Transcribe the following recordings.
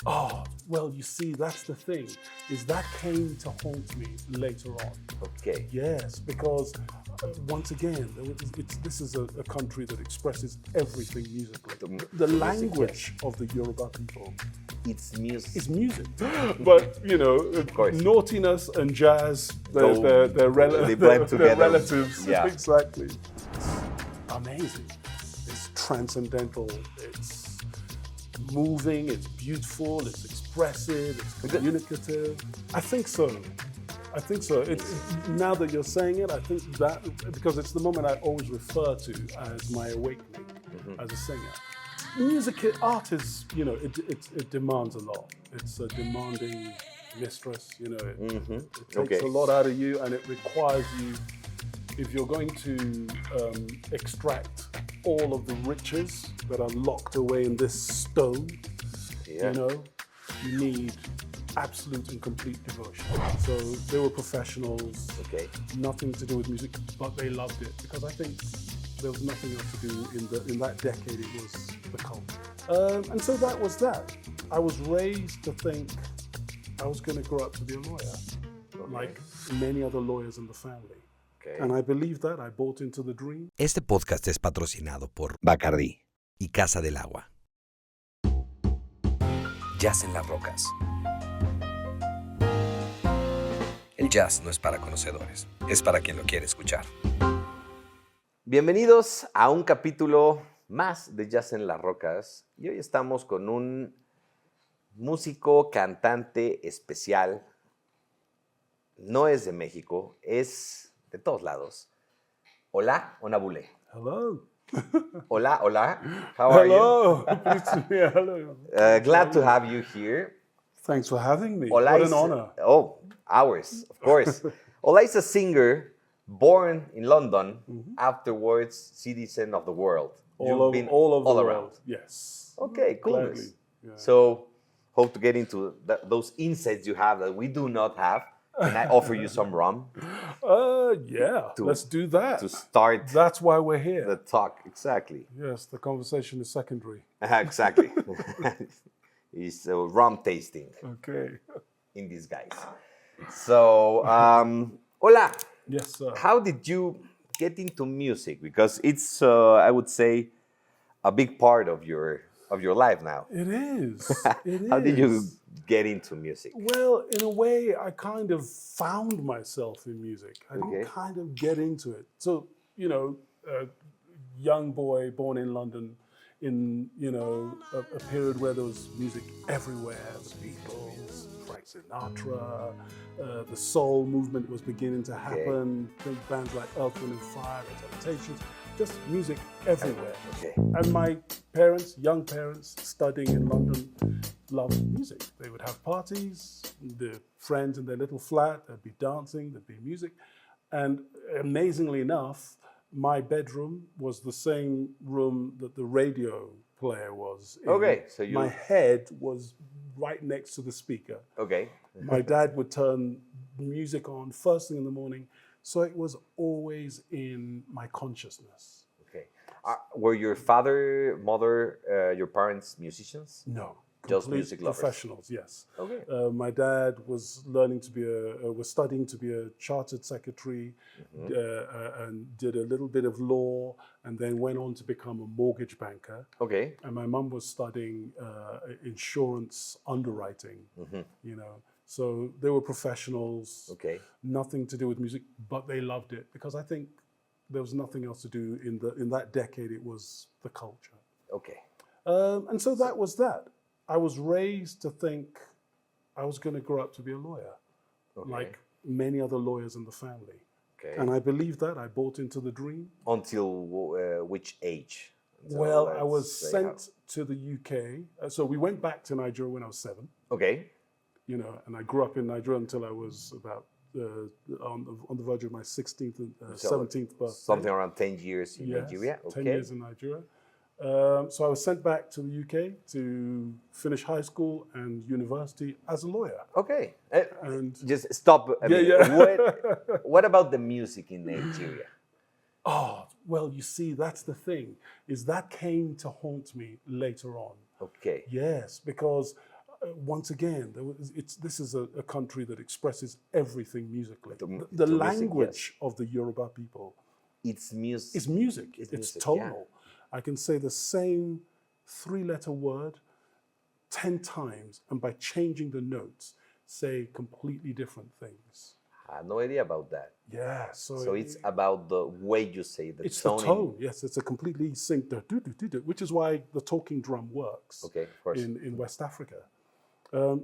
Oh, well, you see, that's the thing, is that came to haunt me later on. Okay. Yes, because once again, this is a country that expresses everything musically. The language of the Yoruba people It's music. is music. But, naughtiness and jazz, they're blend together. relatives. Yeah. Exactly. It's amazing. It's transcendental. It's moving, it's beautiful, it's expressive, it's communicative. I think so. Now that you're saying it, I think that, because it's the moment I always refer to as my awakening as a singer. Art is, it demands a lot. It's a demanding mistress, it takes a lot out of you, and it requires you, if you're going to extract all of the riches that are locked away in this stone, you need absolute and complete devotion. So they were professionals, nothing to do with music, but they loved it, because I think there was nothing else to do in that decade. It was the culture. And so that was that. I was raised to think I was going to grow up to be a lawyer, like many other lawyers in the family. And I believed that. I bought into the dream. Este podcast es patrocinado por Bacardí y Casa del Agua. Jazz en las rocas. El jazz no es para conocedores, es para quien lo quiere escuchar. Bienvenidos a un capítulo más de Jazz en las Rocas. Y hoy estamos con un músico, cantante especial. No es de México, es de todos lados. Ola Onabule. Hello. Hola. How are you? Hello. Pleased to be here. Hello. Glad to have you here. Thanks for having me. Ola what is, an honor. Oh, ours, of course. Ola is a singer born in London, afterwards citizen of the world. All over the world. Yes. Okay, cool. Gladly. Yeah. So, hope to get into those insights you have that we do not have. Can I offer you some rum? Yeah, let's do that. To start That's why we're here. the talk, exactly. Yes, the conversation is secondary. Exactly. It's rum tasting. Okay. In disguise. So, Ola. Yes, sir. How did you get into music? Because it's, I would say, a big part of your life now. It is. How did you get into music? Well, in a way, I kind of found myself in music. I didn't kind of get into it. So, a young boy born in London in, a period where there was music everywhere, the Beatles, Frank Sinatra, the soul movement was beginning to happen. Big bands like Earth, Wind & Fire, The Temptations, just music everywhere. And my parents, young parents studying in London, loved music. They would have parties, the friends in their little flat, there'd be dancing, there'd be music. And amazingly enough, my bedroom was the same room that the radio player was in. So my head was right next to the speaker. My dad would turn music on first thing in the morning, so it was always in my consciousness. Were your father, mother, your parents musicians? No. Just music lovers. Professionals, yes. My dad was studying to be a chartered secretary, and did a little bit of law, and then went on to become a mortgage banker. And my mum was studying insurance underwriting. So they were professionals. Nothing to do with music, but they loved it, because I think there was nothing else to do in that decade. It was the culture. And so that was that. I was raised to think I was going to grow up to be a lawyer, like many other lawyers in the family. And I believed that. I bought into the dream. Until which age? Well, I was sent to the UK. So we went back to Nigeria when I was 7. And I grew up in Nigeria until I was about on the verge of my 16th and 17th birthday. Something around 10 years in Nigeria? 10 years in Nigeria. So I was sent back to the UK to finish high school and university as a lawyer. And just stop. What about the music in Nigeria? Oh, well, you see, that's the thing, is that came to haunt me later on. Yes, because once again, this is a country that expresses everything musically. The through language music, of the Yoruba people It's music. is music. It's It's music, tonal. I can say the same 3-letter word 10 times, and by changing the notes, say completely different things. I had no idea about that. Yeah, So it's about the way you say the it's tone. the tone. Yes, it's a completely synced, which is why the talking drum works. Okay, of course. In West Africa.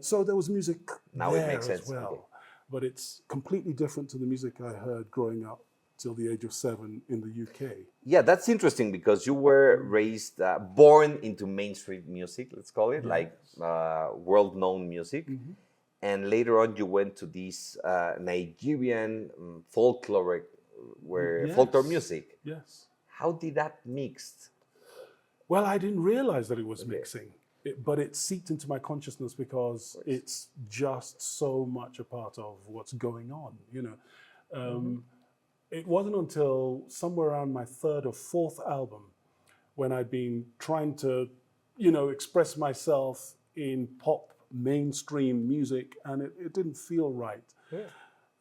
So there was music Now there it makes sense. as well, Okay. but it's completely different to the music I heard growing up till the age of 7 in the UK. Yeah, that's interesting because you were raised, born into mainstream music, let's call it, like world-known music. And later on, you went to this Nigerian folklore music. Yes. How did that mix? Well, I didn't realize that it was mixing, but it seeped into my consciousness because it's just so much a part of what's going on, you know. It wasn't until somewhere around my 3rd or 4th album when I'd been trying to, you know, express myself in pop mainstream music, and it didn't feel right.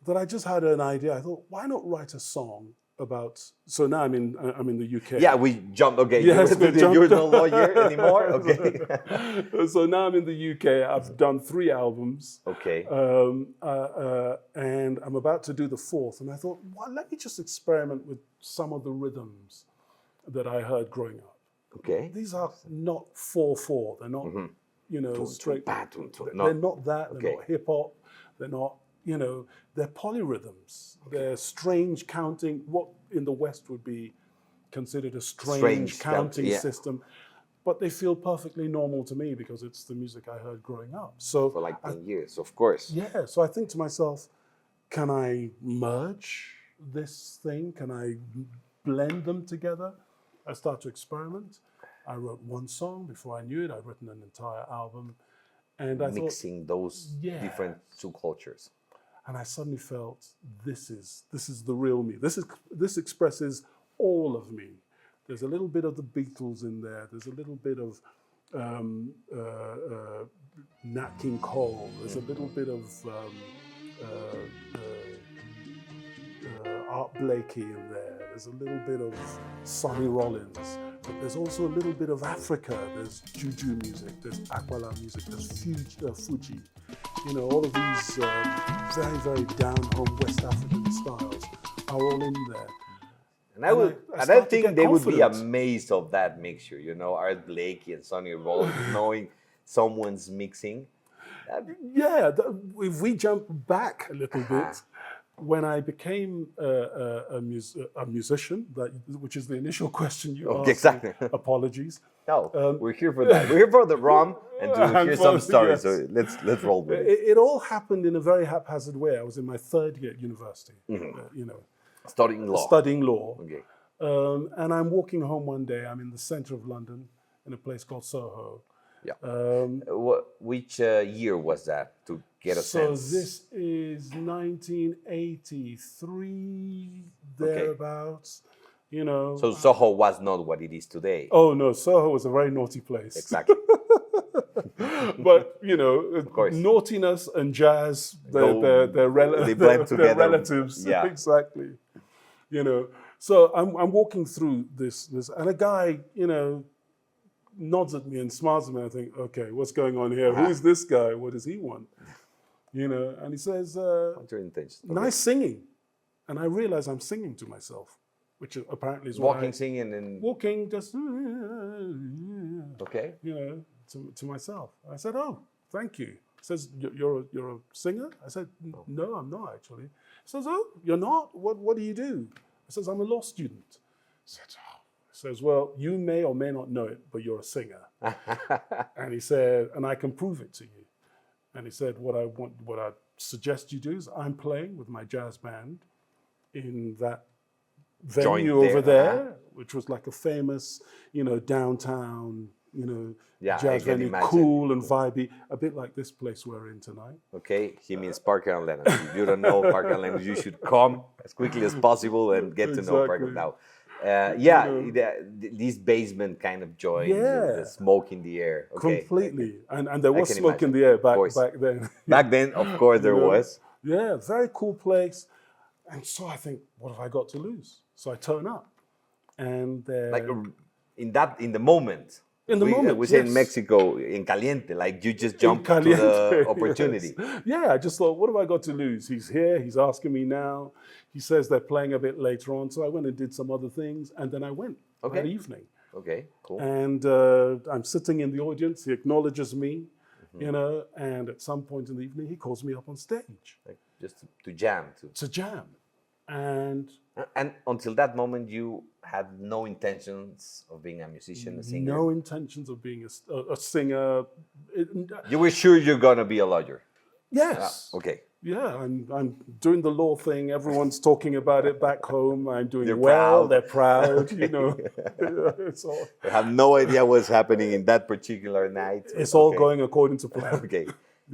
That I just had an idea. I thought, why not write a song about? So now I'm in the UK. Yeah, we jumped. Okay, Yes, you're no lawyer anymore. Okay. So now I'm in the UK. I've done 3 albums. Okay. And I'm about to do the 4th. And I thought, well, let me just experiment with some of the rhythms that I heard growing up. Okay. These are not 4/4. They're not, you know, straight. No. They're not that. They're Okay. not hip hop. They're not, you know, they're polyrhythms. They're strange counting. What in the West would be considered a strange counting system. But they feel perfectly normal to me because it's the music I heard growing up. So For like 10 years, of course. yeah, so I think to myself, can I merge this thing? Can I blend them together? I start to experiment. I wrote 1 song. Before I knew it, I'd written an entire album. And I Mixing those different two cultures. and I suddenly felt this is the real me. This expresses all of me. There's a little bit of the Beatles in there. There's a little bit of Nat King Cole. There's a little bit of Art Blakey in there. There's a little bit of Sonny Rollins. But there's also a little bit of Africa. There's juju music. There's Aquala music. There's Fuji. You know, all of these very, very down-home West African styles are all in there. And I think they would be amazed of that mixture, you know, Art Blakey and Sonny Rollins, knowing someone's mixing. Yeah, if we jump back a little bit, when I became a musician, which is the initial question you asked. Exactly. Apologies. No, we're here for that. We're here for the rum and to hear some stories. Yes. So let's roll with it. It all happened in a very haphazard way. I was in my 3rd year at university, you know. Studying law. Okay. And I'm walking home one day. I'm in the center of London in a place called Soho. Yeah. Which year was that, to get a sense? So this is 1983, thereabouts. You know. So Soho was not what it is today. Oh no, Soho was a very naughty place. Exactly. But you know, naughtiness and jazz, they're blend together. They're relatives. Yeah. Exactly. You know, so I'm walking through this, and a guy, you know, nods at me and smiles at me. I think, okay, what's going on here? Who's this guy? What does he want? You know, and he says, What's your intention? Nice singing. And I realize I'm singing to myself, which apparently is walking, singing, and walking, just okay, you know, to myself. I said, oh, thank you. He says, you're a singer? I said, no, I'm not actually. He says, oh, you're not? What do you do? I says, I'm a law student. I said, oh. He says, well, you may or may not know it, but you're a singer. And he said, and I can prove it to you. And he said, what I suggest you do is I'm playing with my jazz band in that venue over there, which was like a famous, you know, downtown, you know, jazz venue, cool and vibey, a bit like this place we're in tonight. Okay, he means Parker and Leonard. If you don't know Parker and Leonard, you should come as quickly as possible and get to know Parker. Now, Yeah, know. this basement kind of joy, Yeah. the smoke in the air. Okay, Completely. And there I was can smoke in imagine, the air of back course. then. Back then, of course, there You know? was. Yeah, very cool place. And so I think, what have I got to lose? So I turn up. And Like in the moment. in the moment, we say in yes. Mexico, in caliente, like you just In jump to the caliente, opportunity. yes. Yeah, I just thought, what have I got to lose? He's here, he's asking me now. He says they're playing a bit later on. So I went and did some other things, and then I went that evening. Okay, cool. And I'm sitting in the audience, he acknowledges me, you know, and at some point in the evening, he calls me up on stage Like just to jam. to jam. And And until that moment, you had no intentions of being a musician, a singer? no intentions of being a singer. You were sure you're going to be a lawyer? Yes. Okay. Yeah, I'm doing the law thing. Everyone's talking about it back home. I'm doing They're well. proud. They're proud. You know, it's all I have no idea what's happening in that particular night. it's all going according to plan. Okay.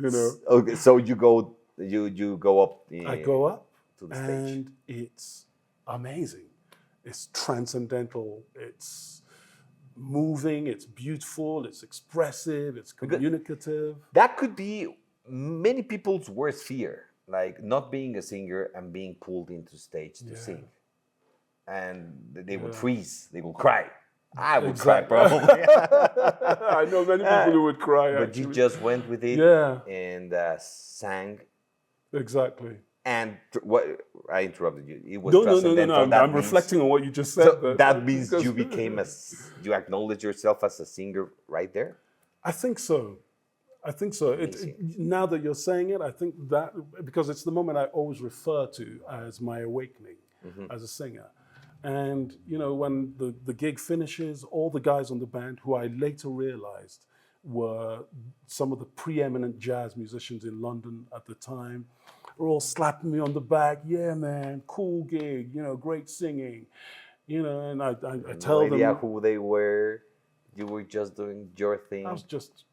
You know, Okay, so you go up. I go up to the stage. and it's amazing. It's transcendental. It's moving. It's beautiful. It's expressive. It's communicative. That could be many people's worst fear, like not being a singer and being pulled into stage to sing. And they would freeze, they would cry. I would cry probably. I know many people who would cry. But actually. you just went with it and sang. Exactly. And what I interrupted you. It was No. transcendental. That I'm means- reflecting on what you just said. So that means you became you acknowledge yourself as a singer right there? I think so. Now that you're saying it, I think that because it's the moment I always refer to as my awakening as a singer. And you know, when the gig finishes, all the guys on the band, who I later realized were some of the preeminent jazz musicians in London at the time, were all slapping me on the back. Yeah, man, cool gig. You know, great singing. You know, and I tell them. No idea who they were. You were just doing your thing. I was just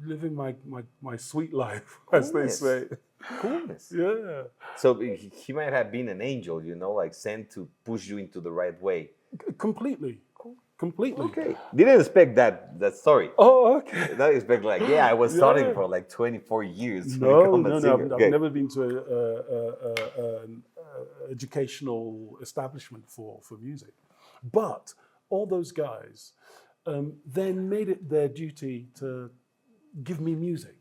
living my sweet life, as they say. Coolness. Yeah. So he might have been an angel, you know, like sent to push you into the right way. Completely. Completely. Okay. Didn't expect that story. Oh, okay. Didn't expect like, I was studying for like 24 years. No. Singer. I've never been to an educational establishment for music. But all those guys then made it their duty to give me music.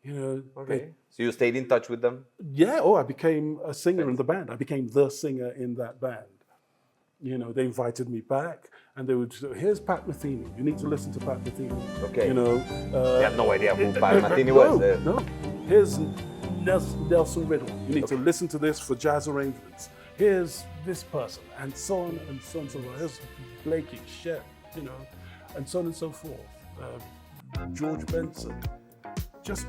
You know. Okay. So you stayed in touch with them? I became a singer in the band. I became the singer in that band. You know, they invited me back, and they would say, here's Pat Metheny. You need to listen to Pat Metheny. Okay. You know. You had no idea who Pat Metheny was. No. Here's Nelson Riddle. You need to listen to this for jazz arrangements. Here's this person, and so on and so on and so forth. Here's Blakey, Shep, you know, and so on and so forth. George Benson. Just,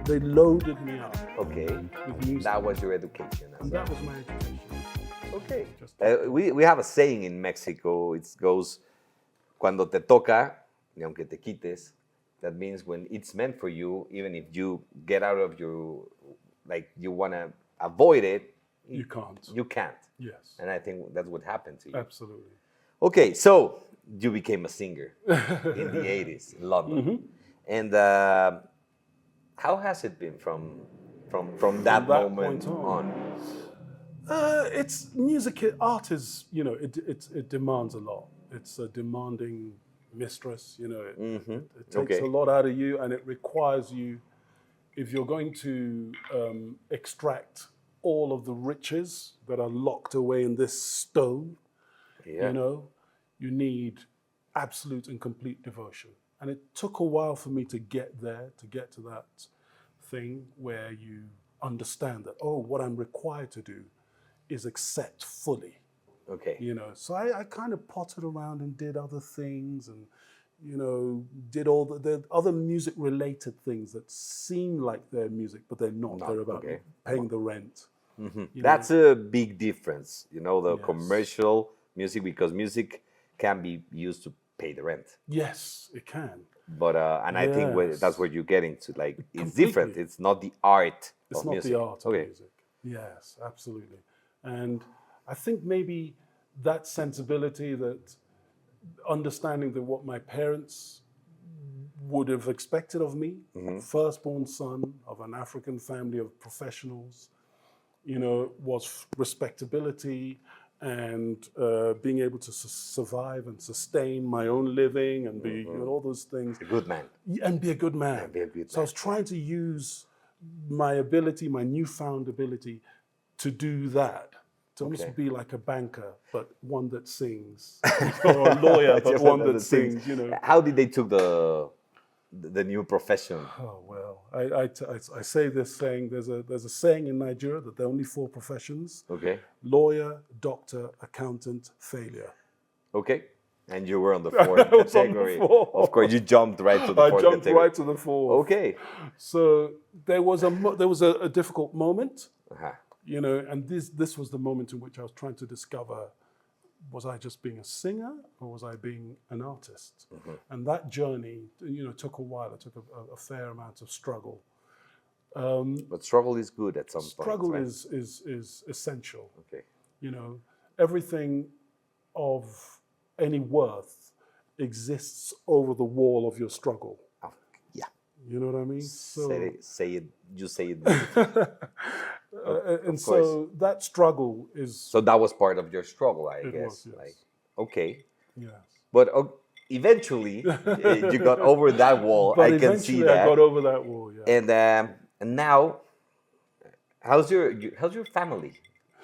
they loaded me up Okay. with music. That was your education. And that was my education. Okay. We have a saying in Mexico. It goes, cuando te toca, ni aunque te quites. That means when it's meant for you, even if you get out of your, like you want to avoid it, You can't. you can't. Yes. And I think that's what happened to you. Absolutely. Okay, so you became a singer in the 80s in London. And how has it been from that moment point on? It's music. Art is, you know, it demands a lot. It's a demanding mistress. You know, it takes a lot out of you, and it requires you, if you're going to extract all of the riches that are locked away in this stone. You know, you need absolute and complete devotion. And it took a while for me to get there, to get to that thing where you understand that, what I'm required to do is accept fully. Okay. You know, so I kind of potted around and did other things and, you know, did all the other music-related things that seem like they're music, but they're not. They're about paying the rent. That's a big difference, you know, the commercial music, because music can be used to pay the rent. Yes, it can. But and I think that's where you're getting to. Like, it's Completely. different. It's not the art It's of not music. the art of music. Yes, absolutely. And I think maybe that sensibility, that understanding that what my parents would have expected of me, firstborn son of an African family of professionals, was respectability and being able to survive and sustain my own living and be all those things. A good man. And be a good man. And be a good so I was trying to use my ability, my newfound ability, to do that. To almost be like a banker, but one that sings, or a lawyer, but one that sings. How did they took the new profession? Oh well, I say this saying. There's a saying in Nigeria that there are only 4 professions: lawyer, doctor, accountant, failure. Okay, and you were on the 4th category. Of course, you jumped right to the 4th. I jumped right to the 4th. Okay. So there was a difficult moment. And this was the moment in which I was trying to discover, was I just being a singer or was I being an artist? And that journey, took a while. It took a fair amount of struggle. But struggle is good at some point. Struggle right? is essential. Okay. Everything of any worth exists over the wall of your struggle. Yeah. You know what I mean? Say it. You say it. And so that struggle is... So that was part of your struggle, I guess. Was, yes. Like, okay. Yes. But eventually, you got over that wall. But I can see that. I got over that wall, yeah. And now, how's your family?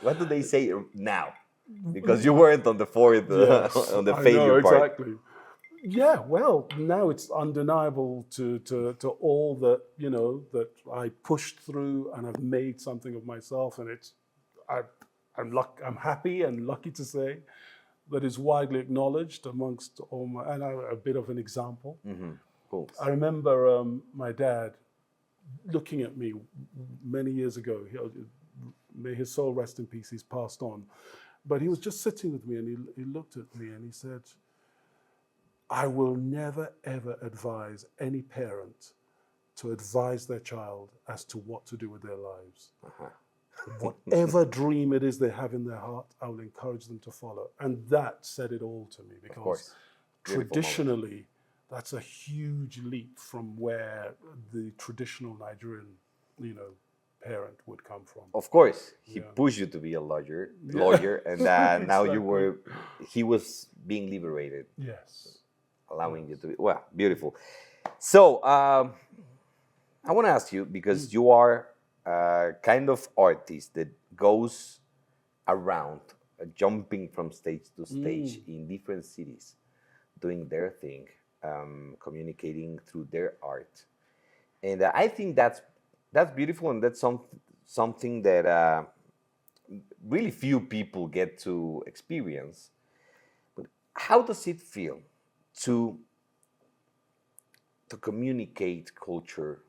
What do they say now? Because you weren't on the 4th, on the failure part. Exactly. Yeah, well, now it's undeniable to all that, that I pushed through and I've made something of myself. And I'm happy and lucky to say that it's widely acknowledged amongst all my, and I'm a bit of an example. Cool. I remember my dad looking at me many years ago. May his soul rest in peace, he's passed on. But he was just sitting with me and he looked at me and he said, I will never, ever advise any parent to advise their child as to what to do with their lives. Whatever dream it is they have in their heart, I will encourage them to follow. And that said it all to me, because traditionally, that's a huge leap from where the traditional Nigerian, parent would come from. Of course, he pushed you to be a lawyer, and now he was being liberated. Yes. Allowing you to be, beautiful. So, I want to ask you, because you are a kind of artist that goes around, jumping from stage to stage in different cities, doing their thing, communicating through their art. And I think that's beautiful, and that's something that really few people get to experience. But how does it feel to communicate culture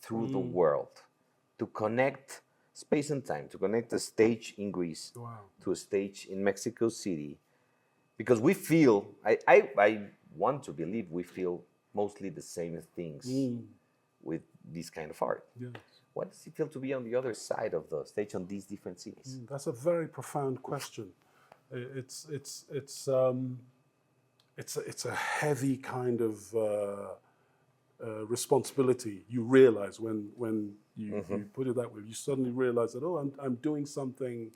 through the world, to connect space and time, to connect a stage in Greece to a stage in Mexico City? Because we feel, I want to believe we feel mostly the same things with this kind of art. Yes. What does it feel to be on the other side of the stage on these different cities? That's a very profound question. It's a heavy kind of responsibility. You realize when you put it that way, you suddenly realize that, I'm doing something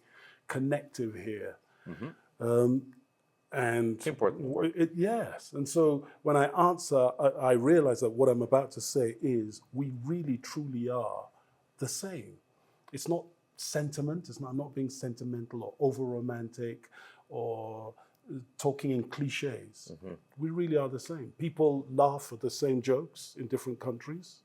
connective here. And it's important. Yes. And so when I answer, I realize that what I'm about to say is we really truly are the same. It's not sentiment. It's not, I'm not being sentimental or over romantic or talking in cliches. We really are the same. People laugh at the same jokes in different countries.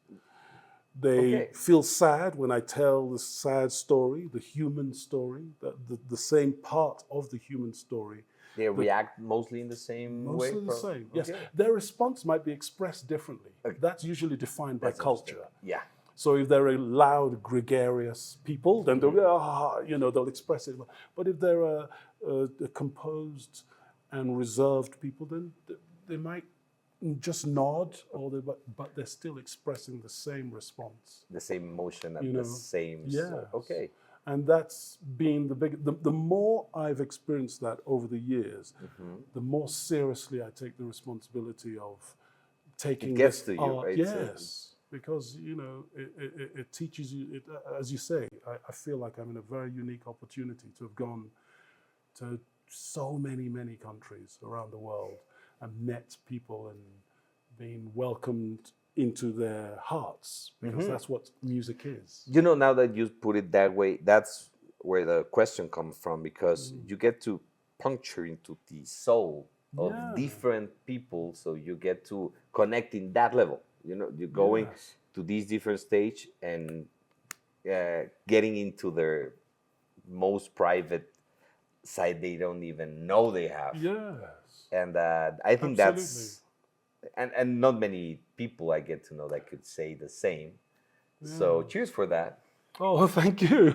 They feel sad when I tell the sad story, the human story, the same part of the human story. They react mostly in the same way? Mostly the same, yes. Their response might be expressed differently. That's usually defined by culture. Yeah. So if they're a loud, gregarious people, then they'll, they'll express it. But if they're a composed and reserved people, then they might just nod, but they're still expressing the same response. The same emotion and the same... Yes. Okay. And that's been the more I've experienced that over the years, the more seriously I take the responsibility of taking It gets this to you, art. right? Yes, because it teaches you. As you say, I feel like I'm in a very unique opportunity to have gone to so many countries around the world and met people and been welcomed into their hearts, because that's what music is. You know, now that you put it that way, that's where the question comes from, because you get to puncture into the soul of different people, so you get to connect in that level. You know, you're going to these different stage and getting into their most private side they don't even know they have. Yes. And I think that's, and not many people I get to know that could say the same. So cheers for that. Oh, thank you.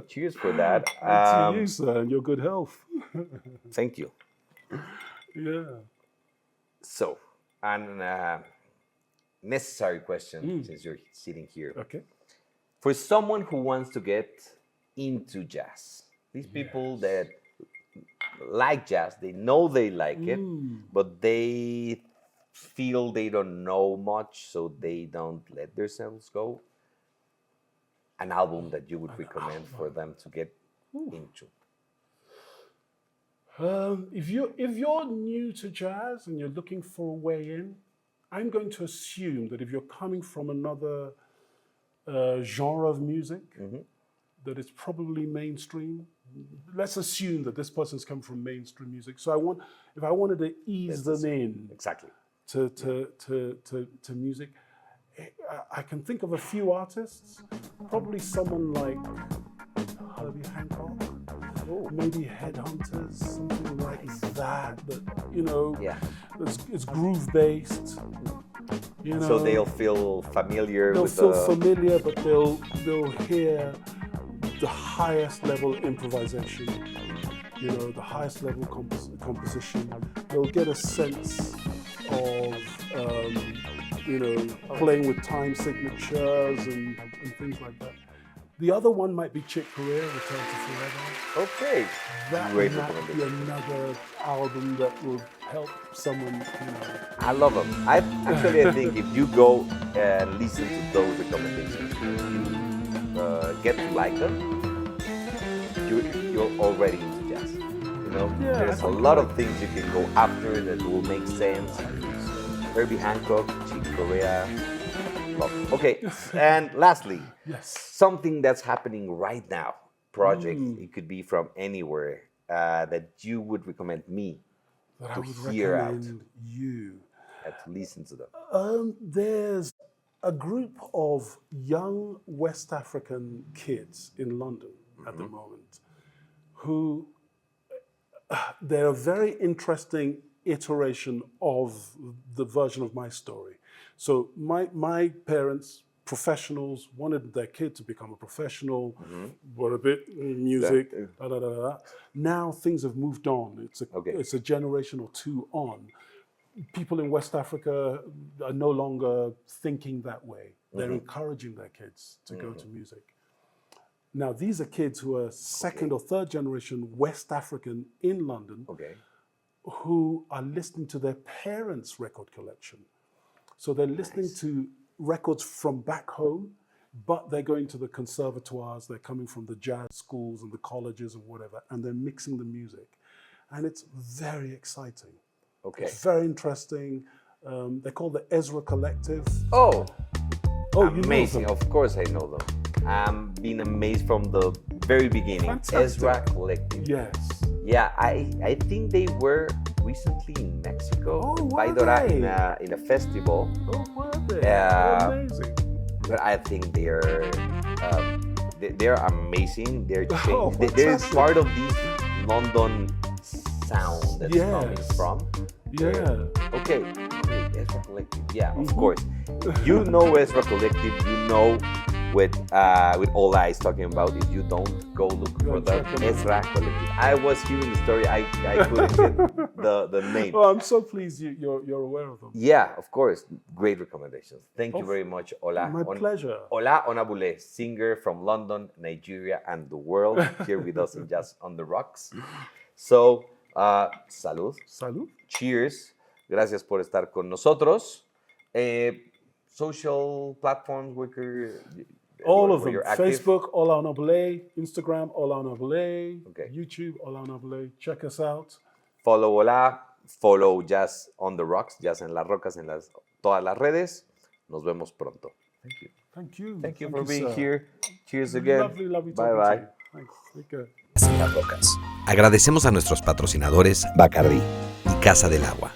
Cheers for that. And to you, sir, and your good health. Thank you. Yeah. So, an necessary question, since you're sitting here. Okay. For someone who wants to get into jazz, these people that like jazz, they know they like it, but they feel they don't know much, so they don't let themselves go. An album that you would recommend for them to get into? If you're new to jazz and you're looking for a way in, I'm going to assume that if you're coming from another genre of music, that it's probably mainstream. Let's assume that this person's come from mainstream music. So if I wanted to ease them in to music, I can think of a few artists. Probably someone like Herbie Hancock, maybe Headhunters, something like that. That it's groove based. So they'll feel familiar. They'll feel familiar, but they'll hear the highest level improvisation. The highest level composition. They'll get a sense of playing with time signatures and things like that. The other one might be Chick Corea, Return to Forever. Okay. That Great might be another album that will help someone, I love them. I think if you go and listen to those recommendations, you get to like them, you're already into jazz. There's a lot of things you can go after that will make sense. Herbie Hancock, Chick Corea. Okay, and lastly, something that's happening right now, project, it could be from anywhere, that you would recommend me to hear out. You. And to listen to them. There's a group of young West African kids in London at the moment who, they're a very interesting iteration of the version of my story. So my parents, professionals, wanted their kid to become a professional, were a bit music, Now things have moved on. It's a generation or two on. People in West Africa are no longer thinking that way. They're encouraging their kids to go to music. Now, these are kids who are second or third generation West African in London, who are listening to their parents' record collection. So they're listening to records from back home, but they're going to the conservatoires, they're coming from the jazz schools and the colleges and whatever, and they're mixing the music. And it's very exciting. It's very interesting. They're called the Ezra Collective. Oh, amazing. You know them. Of course I know them. I'm being amazed from the very beginning. Fantastic. Ezra Collective. Yes. Yeah, I think they were recently in Mexico, in a festival. Oh, were they? Amazing. But I think they're amazing. They're fantastic. part of this London sound that's coming from. Yeah. Okay, Ezra Collective. Yeah, of course. You know Ezra Collective. You know with Ola is talking about. If you don't go look for the Ezra Collective. I was hearing the story. I couldn't get the name. Well, I'm so pleased you're aware of them. Yeah, of course. Great recommendations. Thank you very much, Ola. My pleasure. Ola Onabule, singer from London, Nigeria, and the world, here with us in Jazz on the Rocks. So, salud. Salud. Cheers. Gracias por estar con nosotros. Social platforms, all of them. Facebook, Ola Onabule. Instagram, Ola Onabule. Okay. YouTube, Ola Onabule. Check us out. Follow Ola. Follow Jazz on the Rocks, Jazz en las Rocas en todas las redes. Nos vemos pronto. Thank you. Thank you. Thank you for being here. Cheers again. Lovely bye bye. Thanks. Take care. En las Rocas. Agradecemos a nuestros patrocinadores Bacardi y Casa del Agua.